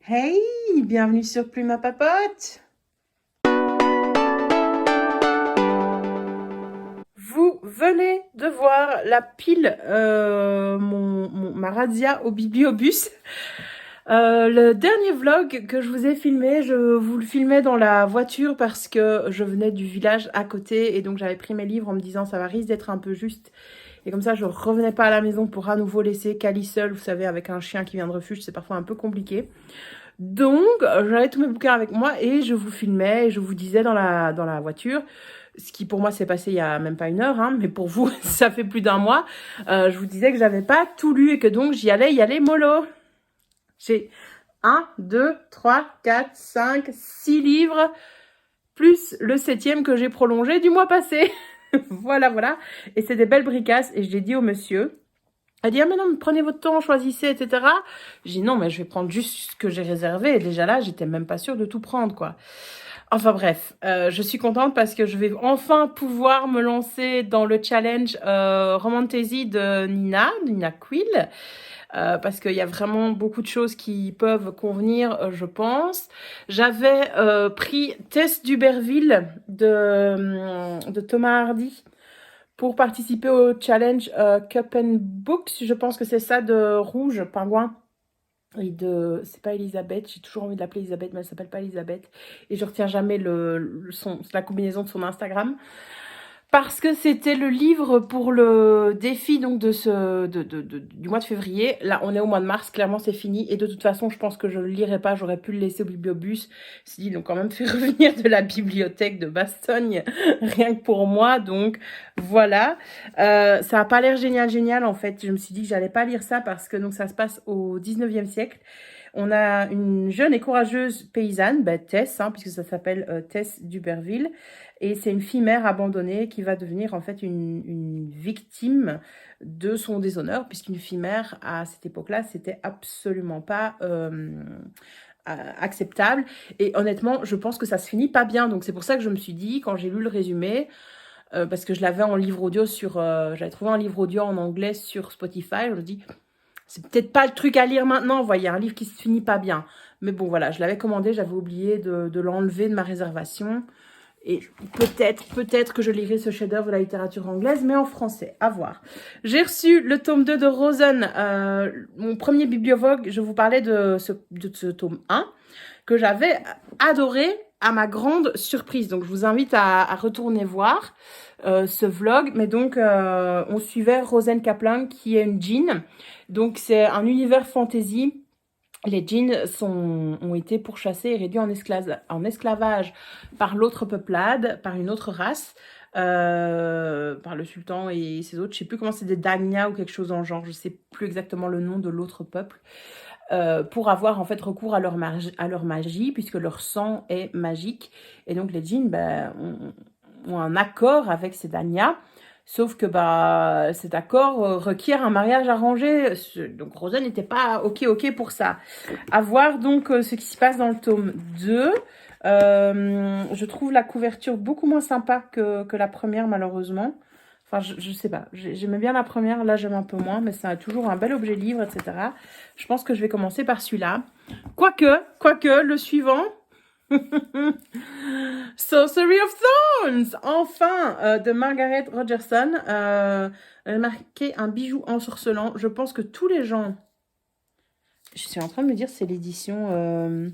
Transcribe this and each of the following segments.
Hey, bienvenue sur Plume à Papote. Vous venez de voir la pile, ma razzia au bibliobus. Le dernier vlog que je vous ai filmé, je vous le filmais dans la voiture parce que je venais du village à côté et donc j'avais pris mes livres en me disant ça va risque d'être un peu juste. Et comme ça, je revenais pas à la maison pour à nouveau laisser Cali seul. Vous savez, avec un chien qui vient de refuge, c'est parfois un peu compliqué. Donc, j'avais tous mes bouquins avec moi et je vous filmais et je vous disais dans la voiture, ce qui pour moi s'est passé il y a même pas une heure, hein, mais pour vous, ça fait plus d'un mois, je vous disais que j'avais pas tout lu et que donc y allais mollo. J'ai 1, 2, 3, 4, 5, 6 livres, plus le 7e que j'ai prolongé du mois passé. Voilà, voilà. Et c'est des belles bricasses et je l'ai dit au monsieur. Elle dit, ah mais non, mais prenez votre temps, choisissez, etc. J'ai dit, non, mais je vais prendre juste ce que j'ai réservé. Et déjà là, j'étais même pas sûre de tout prendre, quoi. Enfin bref, je suis contente parce que je vais enfin pouvoir me lancer dans le challenge Romantasy de Nina Quill. Parce qu'il y a vraiment beaucoup de choses qui peuvent convenir, je pense. J'avais pris Tess d'Uberville de Thomas Hardy pour participer au challenge Cup and Books. Je pense que c'est ça, de Rouge, Pingouin. Et de... C'est pas Elisabeth, j'ai toujours envie de l'appeler Elisabeth, mais elle s'appelle pas Elisabeth. Et je retiens jamais la combinaison de son Instagram. Parce que c'était le livre pour le défi donc du mois de février. Là, on est au mois de mars, clairement c'est fini. Et de toute façon, je pense que je ne le lirai pas. J'aurais pu le laisser au bibliobus. Si ils l'ont quand même fait revenir de la bibliothèque de Bastogne, rien que pour moi. Donc voilà. Ça n'a pas l'air génial en fait. Je me suis dit que j'allais pas lire ça parce que donc ça se passe au 19e siècle. On a une jeune et courageuse paysanne, Tess, hein, puisque ça s'appelle Tess d'Uberville. Et c'est une fille mère abandonnée qui va devenir en fait une victime de son déshonneur, puisqu'une fille mère à cette époque-là, c'était absolument pas acceptable. Et honnêtement, je pense que ça se finit pas bien. Donc c'est pour ça que je me suis dit, quand j'ai lu le résumé, parce que je l'avais en livre audio j'avais trouvé un livre audio en anglais sur Spotify, je me dis, c'est peut-être pas le truc à lire maintenant, vous voyez, un livre qui se finit pas bien. Mais bon, voilà, je l'avais commandé, j'avais oublié de l'enlever de ma réservation. Et peut-être que je lirai ce chef-d'œuvre de la littérature anglaise, mais en français, à voir. J'ai reçu le tome 2 de Rosen, mon premier bibliovogue. Je vous parlais de ce tome 1, que j'avais adoré à ma grande surprise. Donc, je vous invite à retourner voir ce vlog. Mais donc, on suivait Rosen Kaplan, qui est une djinn. Donc, c'est un univers fantasy. Les djinns ont été pourchassés et réduits en esclavage par l'autre peuplade, par une autre race, par le sultan et ses autres. Je sais plus comment c'est, des Dagna ou quelque chose en genre. Je sais plus exactement le nom de l'autre peuple. Pour avoir en fait recours à leur magie, puisque leur sang est magique. Et donc les djinns ont un accord avec ces Dagna. Sauf que cet accord requiert un mariage arrangé. Donc Rosa n'était pas ok pour ça. À voir donc ce qui se passe dans le tome 2. Je trouve la couverture beaucoup moins sympa que la première, malheureusement. Enfin, je sais pas. J'aimais bien la première, là j'aime un peu moins, mais c'est toujours un bel objet livre, etc. Je pense que je vais commencer par celui-là. Quoique, le suivant... Sorcery of Thorns, enfin, de Margaret Rogerson. Elle a marqué un bijou ensorcelant. Je pense que tous les gens... Je suis en train de me dire, c'est l'édition...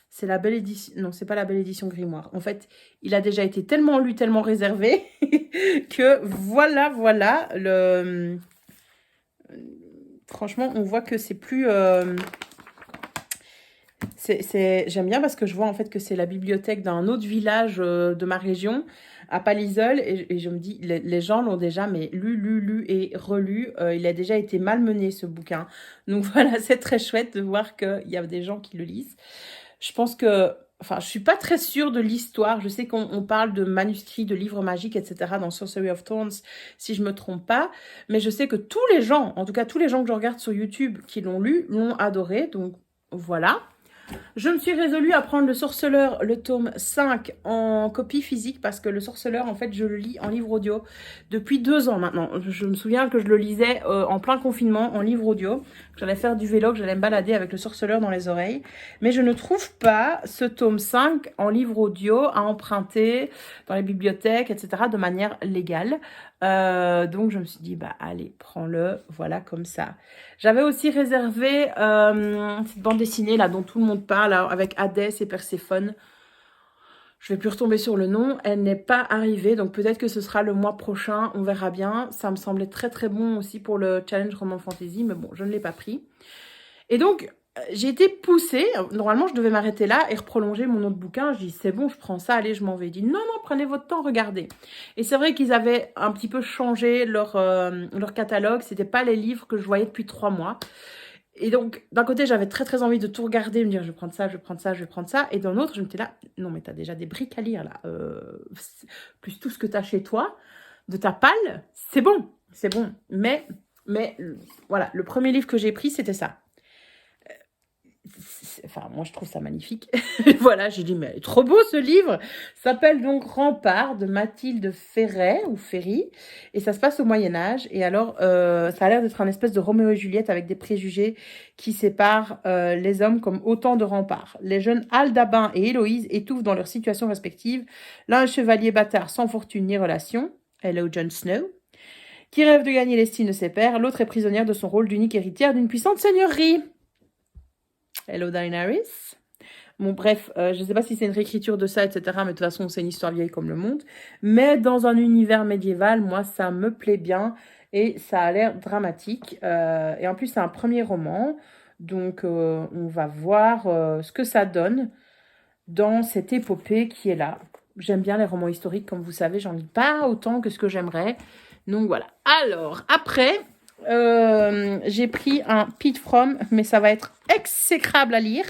c'est la belle édition... Non, c'est pas la belle édition Grimoire. En fait, il a déjà été tellement lu, tellement réservé, que voilà. Franchement, on voit que c'est plus... J'aime bien parce que je vois en fait que c'est la bibliothèque d'un autre village de ma région, à Palaiseul, et je me dis, les gens l'ont déjà lu et relu. Il a déjà été malmené, ce bouquin. Donc voilà, c'est très chouette de voir qu'il y a des gens qui le lisent. Je pense que... Enfin, je suis pas très sûre de l'histoire. Je sais qu'on parle de manuscrits, de livres magiques, etc. dans Sorcery of Thorns, si je me trompe pas. Mais je sais que tous les gens, en tout cas tous les gens que je regarde sur YouTube qui l'ont lu, l'ont adoré. Donc voilà. Je me suis résolue à prendre Le Sorceleur, le tome 5 en copie physique parce que Le Sorceleur, en fait, je le lis en livre audio depuis 2 ans maintenant. Je me souviens que je le lisais en plein confinement en livre audio. J'allais faire du vélo, que j'allais me balader avec Le Sorceleur dans les oreilles. Mais je ne trouve pas ce tome 5 en livre audio à emprunter dans les bibliothèques, etc. de manière légale. Donc je me suis dit, bah allez, prends-le, voilà, comme ça. J'avais aussi réservé cette bande dessinée là dont tout le monde parle, là, avec Hadès et Perséphone. Je vais plus retomber sur le nom, elle n'est pas arrivée, donc peut-être que ce sera le mois prochain, on verra bien. Ça me semblait très très bon aussi pour le challenge roman fantasy, mais bon, je ne l'ai pas pris. Et donc, j'ai été poussée, normalement je devais m'arrêter là et prolonger mon autre bouquin. Je dis c'est bon, je prends ça, allez, je m'en vais. Il dit non, non, prenez votre temps, regardez. Et c'est vrai qu'ils avaient un petit peu changé leur catalogue, c'était pas les livres que je voyais depuis 3 mois. Et donc, d'un côté, j'avais très très envie de tout regarder, me dire je vais prendre ça, je vais prendre ça, je vais prendre ça. Et d'un autre, je me disais là, non mais t'as déjà des briques à lire là, plus tout ce que t'as chez toi, de ta palle, c'est bon, c'est bon. Mais voilà, le premier livre que j'ai pris, c'était ça. Enfin, moi, je trouve ça magnifique. Voilà, j'ai dit, mais trop beau ce livre. Ça s'appelle donc Rempart de Mathilde Ferret ou Ferry. Et ça se passe au Moyen-Âge. Et alors, ça a l'air d'être un espèce de Roméo et Juliette avec des préjugés qui séparent les hommes comme autant de remparts. Les jeunes Aldabin et Héloïse étouffent dans leurs situations respectives. L'un chevalier bâtard sans fortune ni relation. Hello, Jon Snow. Qui rêve de gagner l'estime de ses pairs. L'autre est prisonnière de son rôle d'unique héritière d'une puissante seigneurie. Hello Daenerys. Bon bref, je ne sais pas si c'est une réécriture de ça, etc. Mais de toute façon, c'est une histoire vieille comme le monde. Mais dans un univers médiéval, moi, ça me plaît bien. Et ça a l'air dramatique. Et en plus, c'est un premier roman. Donc, on va voir ce que ça donne dans cette épopée qui est là. J'aime bien les romans historiques, comme vous savez. J'en lis pas autant que ce que j'aimerais. Donc, voilà. Alors, après... j'ai pris un Pete Fromm, mais ça va être exécrable à lire.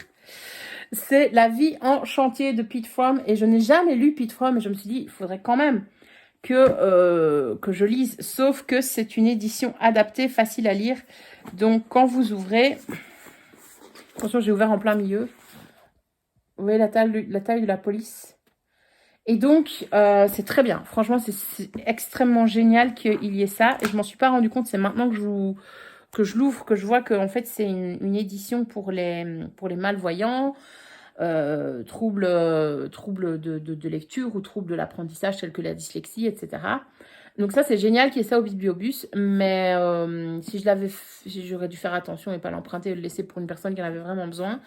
C'est La vie en chantier de Pete Fromm, et je n'ai jamais lu Pete Fromm, et je me suis dit, il faudrait quand même que je lise, sauf que c'est une édition adaptée, facile à lire. Donc, quand vous ouvrez, attention, j'ai ouvert en plein milieu. Vous voyez la taille de la police. Et donc, c'est très bien. Franchement, c'est extrêmement génial qu'il y ait ça. Et je m'en suis pas rendu compte. C'est maintenant que je l'ouvre, que je vois que en fait, c'est une édition pour les malvoyants, troubles de lecture ou troubles de l'apprentissage tels que la dyslexie, etc. Donc ça, c'est génial qu'il y ait ça au Bibliobus. Mais si j'aurais dû faire attention et pas l'emprunter et le laisser pour une personne qui en avait vraiment besoin.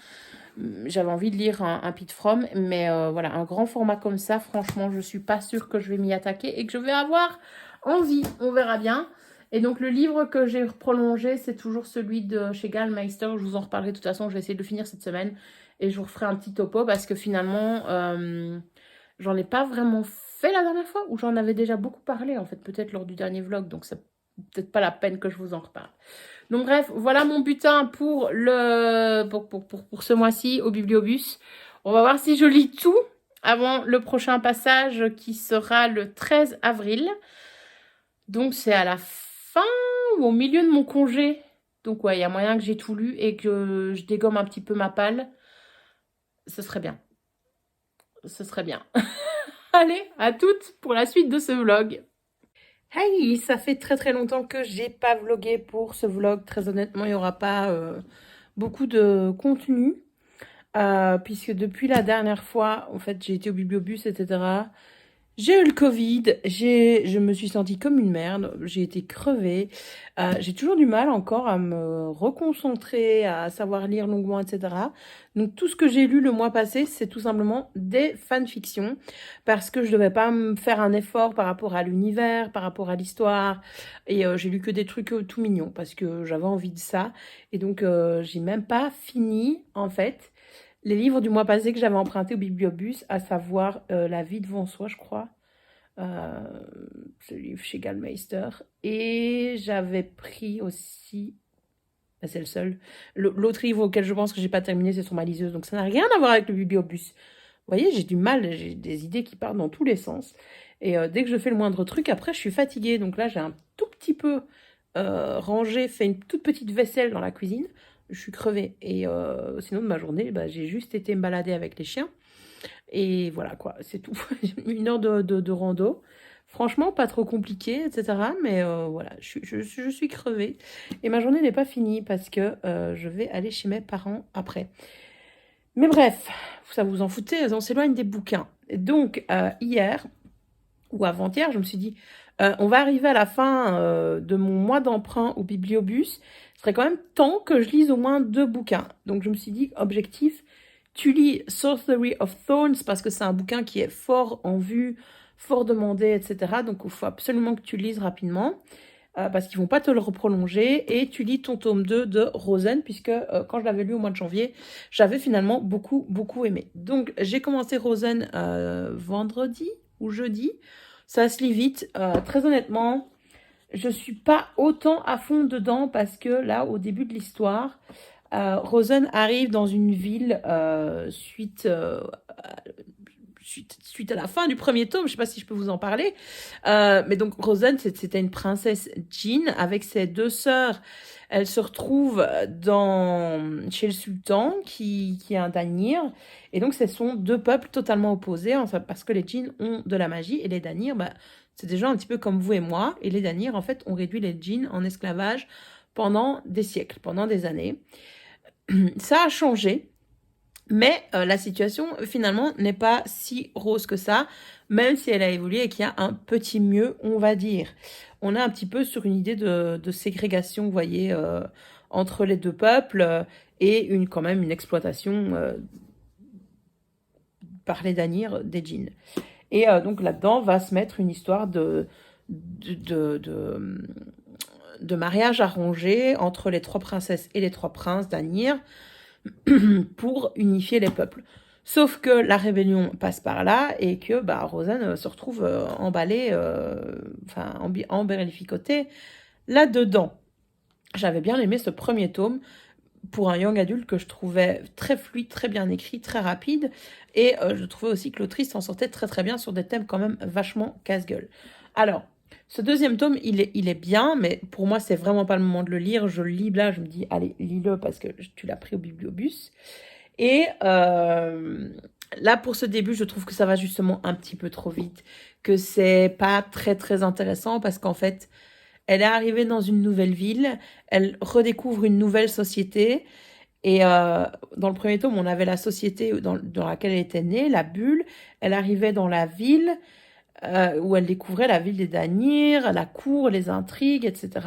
J'avais envie de lire un Pete Fromm, mais voilà, un grand format comme ça, franchement, je suis pas sûre que je vais m'y attaquer et que je vais avoir envie. On verra bien. Et donc, le livre que j'ai prolongé, c'est toujours celui de chez Gallmeister. Je vous en reparlerai de toute façon. Je vais essayer de le finir cette semaine et je vous referai un petit topo parce que finalement, j'en ai pas vraiment fait la dernière fois ou j'en avais déjà beaucoup parlé, en fait, peut-être lors du dernier vlog. Donc, c'est peut-être pas la peine que je vous en reparle. Donc bref, voilà mon butin pour ce mois-ci au Bibliobus. On va voir si je lis tout avant le prochain passage qui sera le 13 avril. Donc c'est à la fin ou au milieu de mon congé. Donc ouais, il y a moyen que j'ai tout lu et que je dégomme un petit peu ma palle. Ce serait bien. Ce serait bien. Allez, à toutes pour la suite de ce vlog. Hey, ça fait très très longtemps que j'ai pas vlogué pour ce vlog. Très honnêtement, il n'y aura pas beaucoup de contenu. Puisque depuis la dernière fois, en fait, j'ai été au Bibliobus, etc. J'ai eu le Covid, je me suis sentie comme une merde, j'ai été crevée. J'ai toujours du mal encore à me reconcentrer, à savoir lire longuement, etc. Donc tout ce que j'ai lu le mois passé, c'est tout simplement des fanfictions, parce que je devais pas me faire un effort par rapport à l'univers, par rapport à l'histoire, et j'ai lu que des trucs tout mignons, parce que j'avais envie de ça. Et donc j'ai même pas fini, en fait, les livres du mois passé que j'avais emprunté au Bibliobus, à savoir La vie devant soi, je crois. Ce livre chez Gallmeister. Et j'avais pris aussi... c'est le seul. L'autre livre auquel je pense que j'ai pas terminé, c'est sur ma liseuse. Donc ça n'a rien à voir avec le Bibliobus. Vous voyez, j'ai du mal, j'ai des idées qui partent dans tous les sens. Et dès que je fais le moindre truc, après, je suis fatiguée. Donc là, j'ai un tout petit peu rangé, fait une toute petite vaisselle dans la cuisine. je suis crevée. Et sinon, de ma journée, bah, j'ai juste été me balader avec les chiens. Et voilà, quoi, c'est tout. 1 heure de rando. Franchement, pas trop compliqué, etc. Mais voilà, je suis crevée. Et ma journée n'est pas finie parce que je vais aller chez mes parents après. Mais bref, ça vous en foutez, on s'éloigne des bouquins. Et donc, hier ou avant-hier, je me suis dit, on va arriver à la fin de mon mois d'emprunt au Bibliobus. Ce serait quand même temps que je lise au moins 2 bouquins. Donc, je me suis dit, objectif, tu lis Sorcery of Thorns parce que c'est un bouquin qui est fort en vue, fort demandé, etc. Donc, il faut absolument que tu le lises rapidement parce qu'ils vont pas te le reprolonger. Et tu lis ton tome 2 de Rosen, puisque quand je l'avais lu au mois de janvier, j'avais finalement beaucoup, beaucoup aimé. Donc, j'ai commencé Rosen vendredi ou jeudi. Ça se lit vite. Très honnêtement, je suis pas autant à fond dedans parce que là, au début de l'histoire, Rosen arrive dans une ville suite à la fin du premier tome, je sais pas si je peux vous en parler, mais donc Rosen, c'était une princesse djinn avec ses 2 sœurs. Elle se retrouve chez le sultan qui est un Danir, et donc ce sont 2 peuples totalement opposés, parce que les djinns ont de la magie et les Danirs, bah, c'est des gens un petit peu comme vous et moi, et les Danirs en fait ont réduit les djinns en esclavage pendant des siècles, pendant des années. Ça a changé. Mais la situation, finalement, n'est pas si rose que ça, même si elle a évolué et qu'il y a un petit mieux, on va dire. On est un petit peu sur une idée de ségrégation, vous voyez, entre les 2 peuples et quand même une exploitation par les Danirs des djinns. Et donc là-dedans va se mettre une histoire de mariage arrangé entre les 3 princesses et les 3 princes Danirs pour unifier les peuples. Sauf que la rébellion passe par là et que Rosen se retrouve emballée, embellificotée là-dedans. J'avais bien aimé ce premier tome pour un young adulte que je trouvais très fluide, très bien écrit, très rapide. Et je trouvais aussi que l'autrice s'en sortait très très bien sur des thèmes quand même vachement casse-gueule. Alors, ce deuxième tome, il est bien, mais pour moi, c'est vraiment pas le moment de le lire. Je le lis là, je me dis, allez, lis-le parce que tu l'as pris au Bibliobus. Et là, pour ce début, je trouve que ça va justement un petit peu trop vite, que c'est pas très très intéressant parce qu'en fait, elle est arrivée dans une nouvelle ville, elle redécouvre une nouvelle société. Et dans le premier tome, on avait la société dans laquelle elle était née, la bulle. Elle arrivait dans la ville où elle découvrait la ville des Danirs, la cour, les intrigues, etc.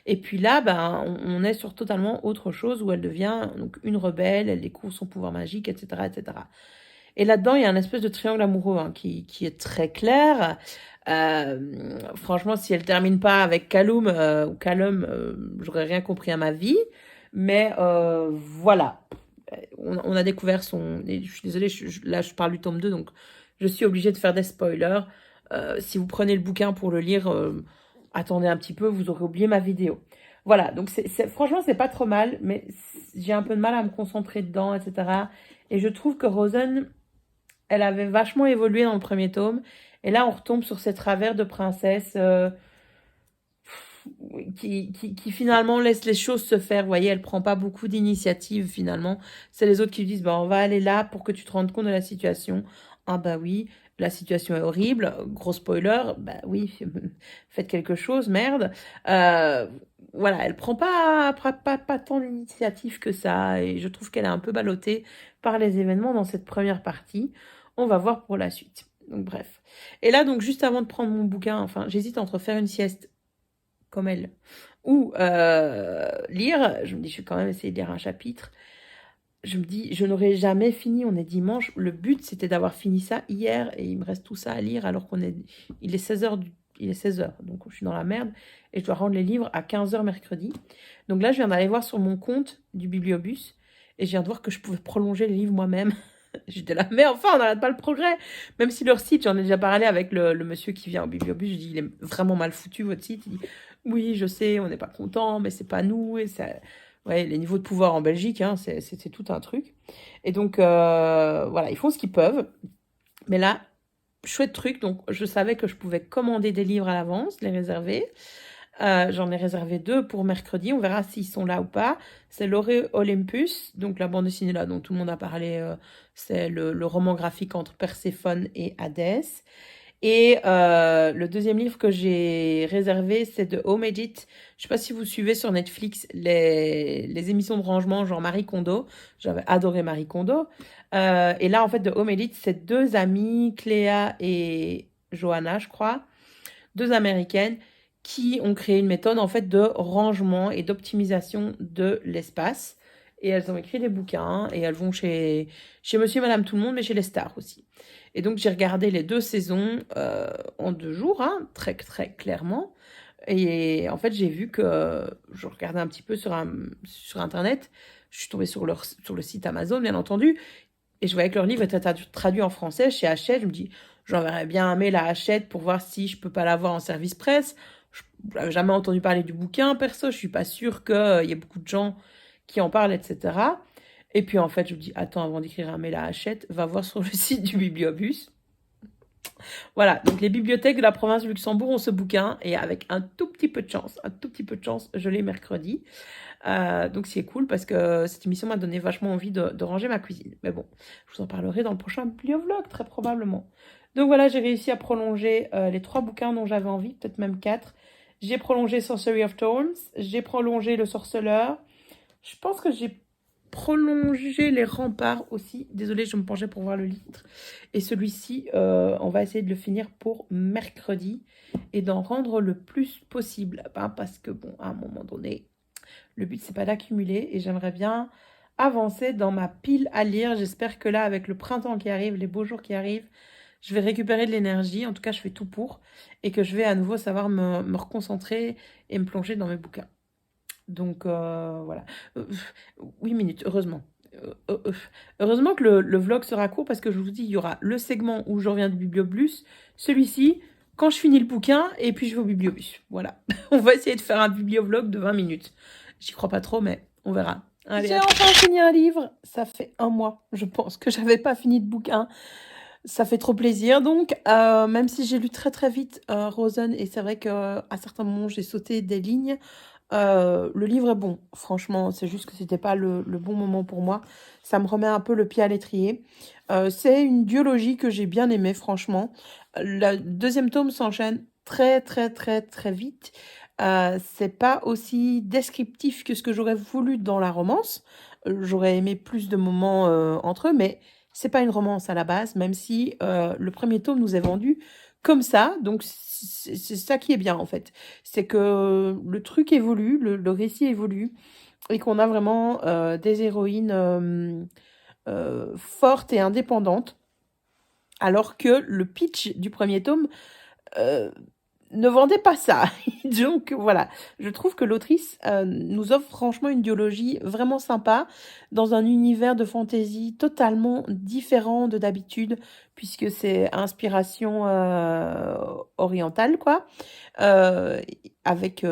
Et puis là, on est sur totalement autre chose où elle devient donc une rebelle, elle découvre son pouvoir magique, etc., etc. Et là-dedans, il y a un espèce de triangle amoureux qui est très clair. Franchement, si elle termine pas avec Callum ou Callum, j'aurais rien compris à ma vie. Mais voilà, on a découvert son... Et je suis désolée, là je parle du tome 2, donc je suis obligée de faire des spoilers. Si vous prenez le bouquin pour le lire, attendez un petit peu, vous aurez oublié ma vidéo. Voilà, donc franchement, c'est pas trop mal, mais j'ai un peu de mal à me concentrer dedans, etc. Et je trouve que Rosen, elle avait vachement évolué dans le premier tome. Et là, on retombe sur ces travers de princesse qui finalement laisse les choses se faire. Vous voyez, elle prend pas beaucoup d'initiative finalement. C'est les autres qui lui disent, on va aller là pour que tu te rendes compte de la situation. Ah bah oui, la situation est horrible. Gros spoiler, bah oui, faites quelque chose, merde. Voilà, elle prend pas tant d'initiative que ça. Et je trouve qu'elle est un peu ballottée par les événements dans cette première partie. On va voir pour la suite. Donc bref. Et là, donc juste avant de prendre mon bouquin, j'hésite entre faire une sieste comme elle, ou lire. Je me dis, je vais quand même essayer de lire un chapitre. Je me dis, je n'aurai jamais fini, on est dimanche. Le but, c'était d'avoir fini ça hier, et il me reste tout ça à lire, alors il est 16h, il est 16h, donc je suis dans la merde, et je dois rendre les livres à 15h mercredi. Donc là, je viens d'aller voir sur mon compte du Bibliobus, et je viens de voir que je pouvais prolonger les livres moi-même. J'étais là, mais enfin, on n'arrête pas le progrès. Même si leur site, j'en ai déjà parlé avec le monsieur qui vient au Bibliobus, je dis, il est vraiment mal foutu, votre site. Il dit, oui, je sais, on n'est pas content, mais c'est pas nous. Et ça... Ouais, les niveaux de pouvoir en Belgique, c'est tout un truc. Et donc, voilà, ils font ce qu'ils peuvent. Mais là, chouette truc, donc je savais que je pouvais commander des livres à l'avance, les réserver. J'en ai réservé 2 pour mercredi. On verra s'ils sont là ou pas. C'est L'Auréole Olympus, donc la bande dessinée là dont tout le monde a parlé. C'est le roman graphique entre Perséphone et Hadès. Et le deuxième livre que j'ai réservé, c'est de Home Edit. Je sais pas si vous suivez sur Netflix les émissions de rangement, genre Marie Kondo. J'avais adoré Marie Kondo. Et là, en fait, de Home Edit, c'est 2 amies, Cléa et Johanna, je crois, 2 américaines, qui ont créé une méthode, en fait, de rangement et d'optimisation de l'espace. Et elles ont écrit des bouquins et elles vont chez Monsieur et Madame Tout le Monde, mais chez les stars aussi. Et donc, j'ai regardé les 2 saisons en 2 jours, hein, très, très clairement. Et en fait, j'ai vu que je regardais un petit peu sur Internet. Je suis tombée sur le site Amazon, bien entendu. Et je voyais que leur livre était traduit en français chez Hachette. Je me dis, j'enverrais bien un mail à Hachette pour voir si je peux pas l'avoir en service presse. Je n'avais jamais entendu parler du bouquin, perso. Je suis pas sûre qu'il y ait beaucoup de gens qui en parlent, etc. Et puis en fait, je me dis, attends, avant d'écrire un mail à Hachette, va voir sur le site du Bibliobus. Voilà, donc les bibliothèques de la province de Luxembourg ont ce bouquin et avec un tout petit peu de chance, je l'ai mercredi. Donc c'est cool parce que cette émission m'a donné vachement envie de ranger ma cuisine. Mais bon, je vous en parlerai dans le prochain bibliovlog, très probablement. Donc voilà, j'ai réussi à prolonger les 3 bouquins dont j'avais envie, peut-être même 4. J'ai prolongé Sorcery of Thorns, j'ai prolongé Le Sorceleur. Je pense que j'ai prolongé Les Remparts aussi. Désolée, je me penchais pour voir le litre. Et celui-ci, on va essayer de le finir pour mercredi et d'en rendre le plus possible. Parce que bon, à un moment donné, le but, c'est pas d'accumuler et j'aimerais bien avancer dans ma pile à lire. J'espère que là, avec le printemps qui arrive, les beaux jours qui arrivent, je vais récupérer de l'énergie. En tout cas, je fais tout pour et que je vais à nouveau savoir me reconcentrer et me plonger dans mes bouquins. Donc, voilà. 8 minutes, heureusement. Heureusement que le vlog sera court parce que je vous dis, il y aura le segment où je reviens du Bibliobus, celui-ci, quand je finis le bouquin, et puis je vais au Bibliobus. Voilà. On va essayer de faire un bibliovlog de 20 minutes. J'y crois pas trop, mais on verra. Allez, j'ai enfin fini un livre. Ça fait 1 mois, je pense, que j'avais pas fini de bouquin. Ça fait trop plaisir. Donc, même si j'ai lu très très vite Rosen, et c'est vrai qu'à certains moments, j'ai sauté des lignes, le livre est bon. Franchement, c'est juste que c'était pas le bon moment pour moi. Ça me remet un peu le pied à l'étrier. C'est une duologie que j'ai bien aimée, franchement. Le 2e tome s'enchaîne très très très très vite. C'est pas aussi descriptif que ce que j'aurais voulu dans la romance. J'aurais aimé plus de moments entre eux, mais c'est pas une romance à la base, même si le 1er tome nous est vendu comme ça. Donc c'est ça qui est bien en fait. C'est que le truc évolue, le récit évolue, et qu'on a vraiment des héroïnes fortes et indépendantes, alors que le pitch du 1er tome ne vendait pas ça. Donc voilà, je trouve que l'autrice nous offre franchement une duologie vraiment sympa dans un univers de fantasy totalement différent de d'habitude, puisque c'est inspiration orientale, quoi. Avec...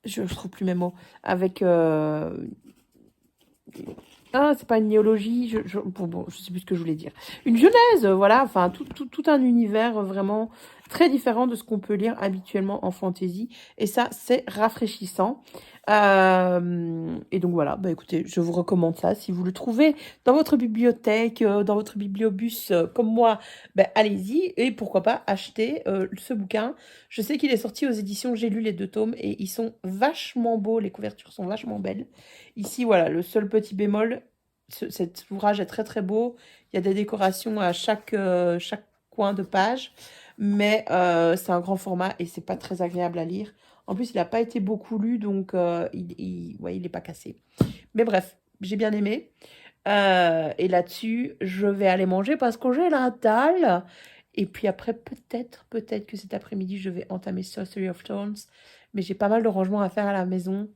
je trouve plus mes mots. Avec... ah, c'est pas une néologie, bon, je sais plus ce que je voulais dire. Une genèse, voilà, enfin, tout un univers vraiment très différent de ce qu'on peut lire habituellement en fantasy. Et ça, c'est rafraîchissant. Et donc voilà, bah écoutez, je vous recommande ça. Si vous le trouvez dans votre bibliothèque, dans votre bibliobus, comme moi, bah, allez-y. Et pourquoi pas acheter ce bouquin. Je sais qu'il est sorti aux éditions J'ai lu les 2 tomes et ils sont vachement beaux, les couvertures sont vachement belles. Ici, voilà, le seul petit bémol, cet ouvrage est très très beau. Il y a des décorations à chaque coin de page, mais c'est un grand format et c'est pas très agréable à lire. En plus, il n'a pas été beaucoup lu, donc ouais, il n'est pas cassé. Mais bref, j'ai bien aimé. Et là-dessus, je vais aller manger parce que j'ai la dalle. Et puis après, peut-être que cet après-midi, je vais entamer Sorcery of Thorns. Mais j'ai pas mal de rangements à faire à la maison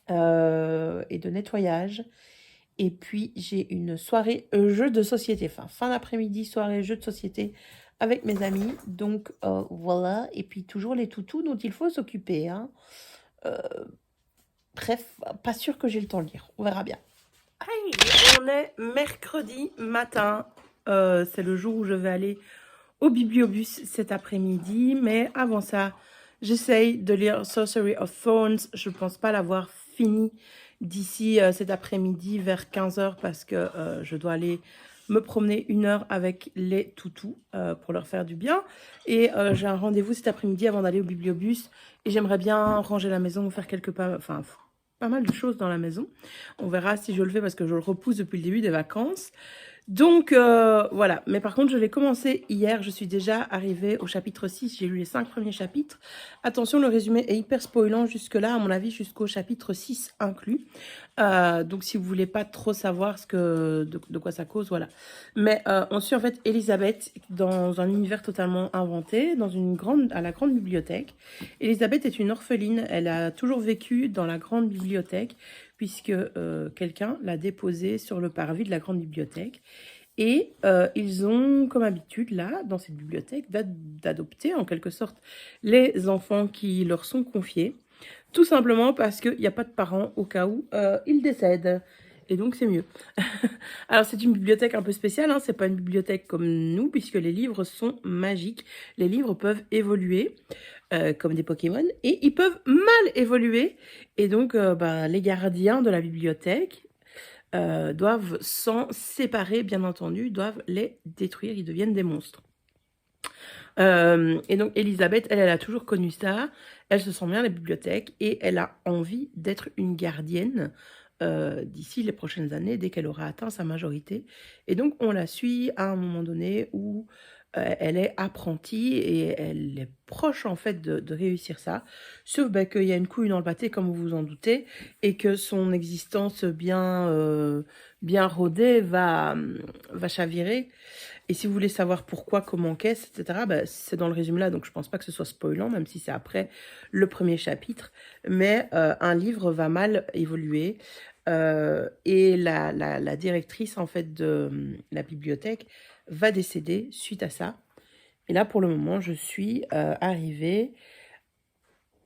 et de nettoyage. Et puis, j'ai une soirée jeux de société. Enfin, fin d'après-midi, soirée jeux de société avec mes amis. Donc, voilà. Et puis, toujours les toutous dont il faut s'occuper. Hein. Bref, pas sûr que j'ai le temps de lire. On verra bien. Aïe, on est mercredi matin. C'est le jour où je vais aller au Bibliobus cet après-midi. Mais avant ça, j'essaye de lire Sorcery of Thorns. Je ne pense pas l'avoir fini d'ici cet après-midi vers 15 h parce que je dois aller me promener 1 heure avec les toutous pour leur faire du bien. Et j'ai un rendez-vous cet après-midi avant d'aller au Bibliobus. Et j'aimerais bien ranger la maison, faire quelques pas, enfin pas mal de choses dans la maison. On verra si je le fais parce que je le repousse depuis le début des vacances. Donc voilà, mais par contre je l'ai commencé hier, je suis déjà arrivée au chapitre 6, j'ai lu les 5 premiers chapitres. Attention, le résumé est hyper spoilant jusque là, à mon avis jusqu'au chapitre 6 inclus. Donc si vous voulez pas trop savoir de quoi ça cause, voilà. Mais on suit en fait Elisabeth dans un univers totalement inventé, à la grande bibliothèque. Elisabeth est une orpheline, elle a toujours vécu dans la grande bibliothèque, puisque quelqu'un l'a déposée sur le parvis de la grande bibliothèque. Et ils ont comme habitude, là, dans cette bibliothèque, d'adopter en quelque sorte les enfants qui leur sont confiés. Tout simplement parce qu'il n'y a pas de parents au cas où ils décèdent. Et donc, c'est mieux. Alors, c'est une bibliothèque un peu spéciale. Hein, c'est pas une bibliothèque comme nous, puisque les livres sont magiques. Les livres peuvent évoluer comme des Pokémon. Et ils peuvent mal évoluer. Et donc, les gardiens de la bibliothèque doivent s'en séparer, bien entendu. Doivent les détruire. Ils deviennent des monstres. Et donc, Elisabeth, elle a toujours connu ça. Elle se sent bien à la bibliothèque. Et elle a envie d'être une gardienne d'ici les prochaines années, dès qu'elle aura atteint sa majorité. Et donc, on la suit à un moment donné où elle est apprentie et elle est proche, en fait, de réussir ça. Sauf qu'il y a une couille dans le pâté, comme vous vous en doutez, et que son existence bien rodée va chavirer. Et si vous voulez savoir pourquoi, comment qu'est-ce, etc., c'est dans le résumé là, donc je pense pas que ce soit spoilant, même si c'est après le premier chapitre. Mais un livre va mal évoluer. Et la directrice, en fait, de la bibliothèque va décéder suite à ça. Et là, pour le moment, je suis arrivée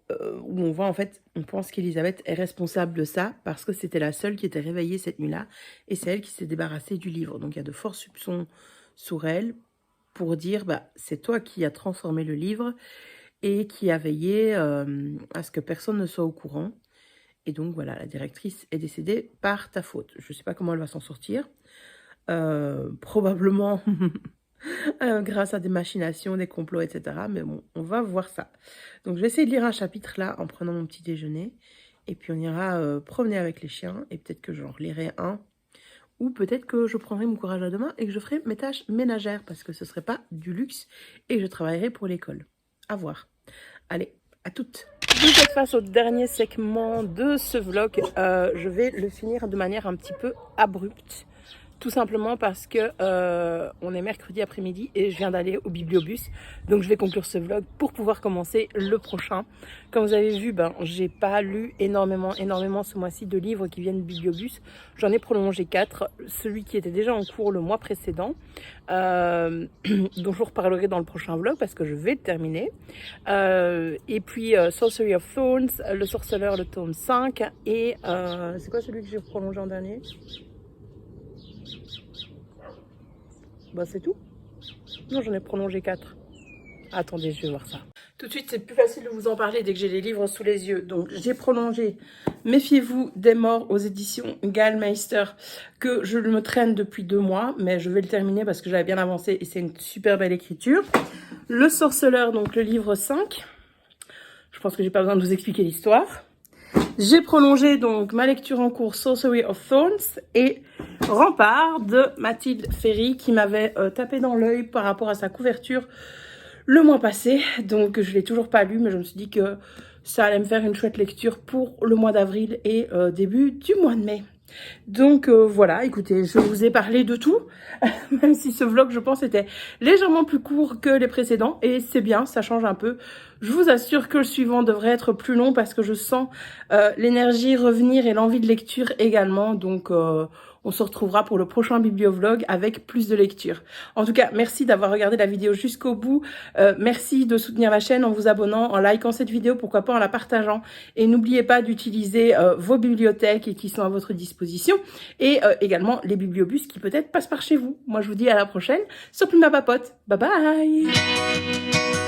où on voit, en fait, on pense qu'Elisabeth est responsable de ça parce que c'était la seule qui était réveillée cette nuit-là. Et c'est elle qui s'est débarrassée du livre. Donc, il y a de forts soupçons sur elle pour dire, c'est toi qui as transformé le livre et qui a veillé à ce que personne ne soit au courant. Et donc, voilà, la directrice est décédée par ta faute. Je ne sais pas comment elle va s'en sortir. Probablement grâce à des machinations, des complots, etc. Mais bon, on va voir ça. Donc, je vais essayer de lire un chapitre là en prenant mon petit déjeuner. Et puis, on ira promener avec les chiens. Et peut-être que j'en relirai un. Ou peut-être que je prendrai mon courage à deux mains et que je ferai mes tâches ménagères. Parce que ce ne serait pas du luxe. Et je travaillerai pour l'école. À voir. Allez, à toutes. Vous êtes face au dernier segment de ce vlog. Je vais le finir de manière un petit peu abrupte. Tout simplement parce que on est mercredi après-midi et je viens d'aller au Bibliobus. Donc je vais conclure ce vlog pour pouvoir commencer le prochain. Comme vous avez vu, j'ai pas lu énormément ce mois-ci de livres qui viennent du Bibliobus. J'en ai prolongé 4. Celui qui était déjà en cours le mois précédent. Dont je vous reparlerai dans le prochain vlog parce que je vais le terminer. Et puis Sorcery of Thorns, Le Sorceleur, le tome 5. Et c'est quoi celui que j'ai prolongé en dernier ? C'est tout. Non, j'en ai prolongé 4. Attendez, je vais voir ça. Tout de suite, c'est plus facile de vous en parler dès que j'ai les livres sous les yeux. Donc, j'ai prolongé Méfiez-vous des morts aux éditions Gallmeister, que je me traîne depuis 2 mois, mais je vais le terminer parce que j'avais bien avancé et c'est une super belle écriture. Le Sorceleur, donc le livre 5. Je pense que j'ai pas besoin de vous expliquer l'histoire. J'ai prolongé donc ma lecture en cours Sorcery of Thorns et Rempart de Mathilde Ferry qui m'avait tapé dans l'œil par rapport à sa couverture le mois passé. Donc je l'ai toujours pas lu mais je me suis dit que ça allait me faire une chouette lecture pour le mois d'avril et début du mois de mai. Donc voilà, écoutez, je vous ai parlé de tout, même si ce vlog, je pense, était légèrement plus court que les précédents. Et c'est bien, ça change un peu. Je vous assure que le suivant devrait être plus long parce que je sens l'énergie revenir et l'envie de lecture également. Donc on se retrouvera pour le prochain bibliovlog avec plus de lecture. En tout cas, merci d'avoir regardé la vidéo jusqu'au bout. Merci de soutenir la chaîne en vous abonnant, en likant cette vidéo, pourquoi pas en la partageant. Et n'oubliez pas d'utiliser vos bibliothèques qui sont à votre disposition et également les bibliobus qui peut-être passent par chez vous. Moi, je vous dis à la prochaine sur Plume à Papote. Bye bye!